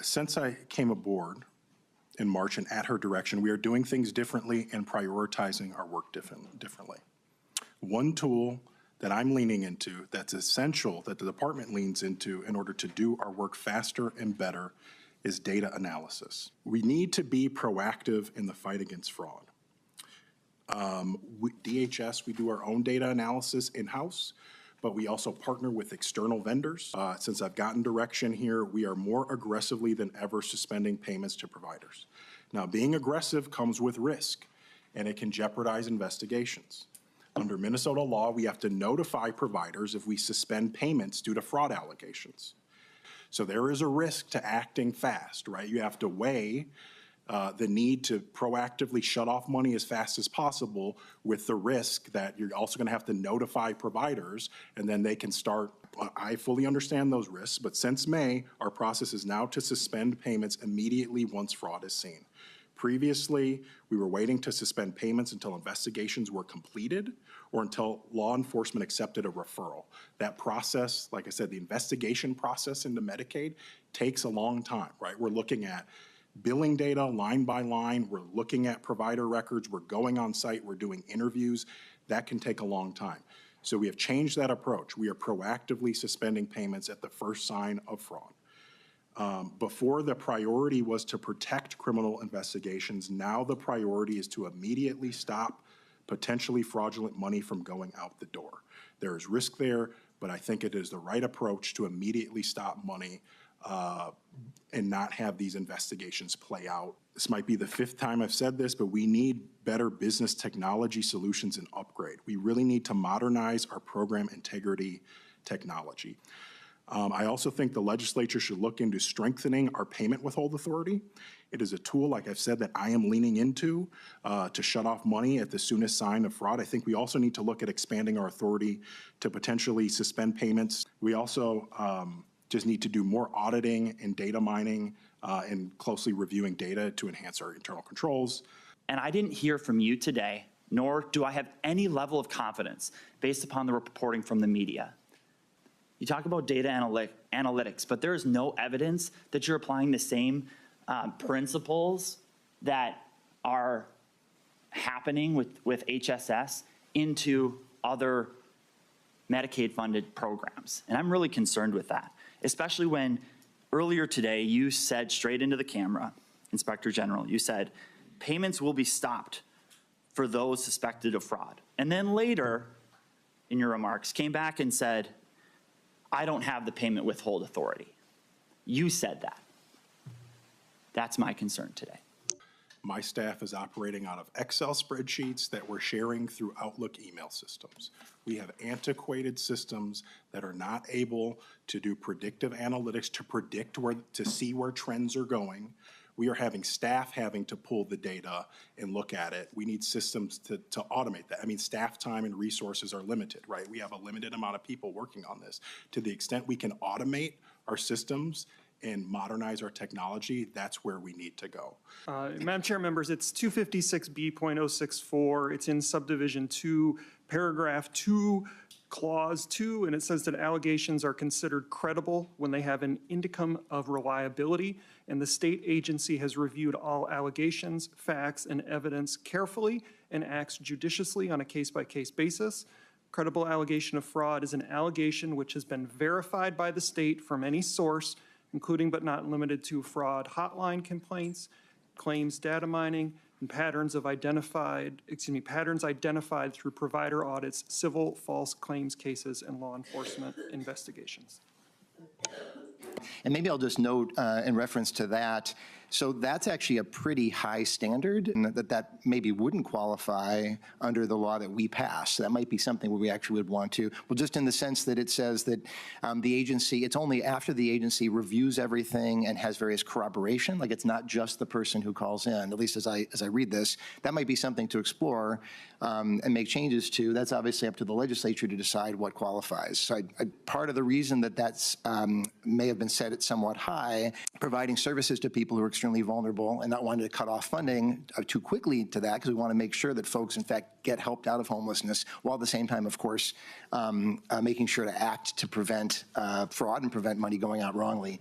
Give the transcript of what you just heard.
Since I came aboard in March and at her direction, we are doing things differently and prioritizing our work differently. One tool that I'm leaning into that's essential that the department leans into in order to do our work faster and better is data analysis. We need to be proactive in the fight against fraud. DHS, we do our own data analysis in-house, but we also partner with external vendors. Since I've gotten direction here, we are more aggressively than ever suspending payments to providers. Now, being aggressive comes with risk, and it can jeopardize investigations. Under Minnesota law, we have to notify providers if we suspend payments due to fraud allegations. So there is a risk to acting fast, right? You have to weigh the need to proactively shut off money as fast as possible with the risk that you're also going to have to notify providers and then they can start. I fully understand those risks, but since May, our process is now to suspend payments immediately once fraud is seen. Previously, we were waiting to suspend payments until investigations were completed or until law enforcement accepted a referral. That process, like I said, the investigation process into Medicaid takes a long time, right? We're looking at billing data line by line. We're looking at provider records. We're going on site. We're doing interviews. That can take a long time. So we have changed that approach. We are proactively suspending payments at the first sign of fraud. Before, the priority was to protect criminal investigations. Now the priority is to immediately stop potentially fraudulent money from going out the door. There is risk there, but I think it is the right approach to immediately stop money and not have these investigations play out. This might be the 5th time I've said this, but we need better business technology solutions and upgrade. We really need to modernize our program integrity technology. I also think the legislature should look into strengthening our payment withhold authority. It is a tool, like I've said, that I am leaning into to shut off money at the soonest sign of fraud. I think we also need to look at expanding our authority to potentially suspend payments. We also just need to do more auditing and data mining and closely reviewing data to enhance our internal controls. And I didn't hear from you today, nor do I have any level of confidence based upon the reporting from the media. You talk about data analytics, but there is no evidence that you're applying the same principles that are happening with HSS into other Medicaid-funded programs. And I'm really concerned with that, especially when earlier today you said straight into the camera, Inspector General, you said payments will be stopped for those suspected of fraud. And then later in your remarks came back and said, I don't have the payment withhold authority. You said that. That's my concern today. My staff is operating out of Excel spreadsheets that we're sharing through Outlook email systems. We have antiquated systems that are not able to do predictive analytics to predict to see where trends are going. We are having staff having to pull the data and look at it. We need systems to automate that. I mean, staff time and resources are limited, right? We have a limited amount of people working on this. To the extent we can automate our systems and modernize our technology, that's where we need to go. Madam Chair, members, it's 256B.064. It's in subdivision 2, paragraph 2, clause 2, and it says that allegations are considered credible when they have an indicum of reliability, and the state agency has reviewed all allegations, facts, and evidence carefully and acts judiciously on a case-by-case basis. Credible allegation of fraud is an allegation which has been verified by the state from any source, including but not limited to fraud hotline complaints, claims data mining, and patterns identified through provider audits, civil false claims cases, and law enforcement investigations. And maybe I'll just note in reference to that, so that's actually a pretty high standard, and that maybe wouldn't qualify under the law that we pass. So that might be something where we actually would want to, well, just in the sense that it says that the agency, it's only after the agency reviews everything and has various corroboration, like it's not just the person who calls in, at least as I read this. That might be something to explore and make changes to. That's obviously up to the legislature to decide what qualifies. So part of the reason that that's may have been set at somewhat high, providing services to people who are extremely vulnerable and not wanting to cut off funding too quickly to that, because we want to make sure that folks, in fact, get helped out of homelessness, while at the same time, of course, making sure to act to prevent fraud and prevent money going out wrongly.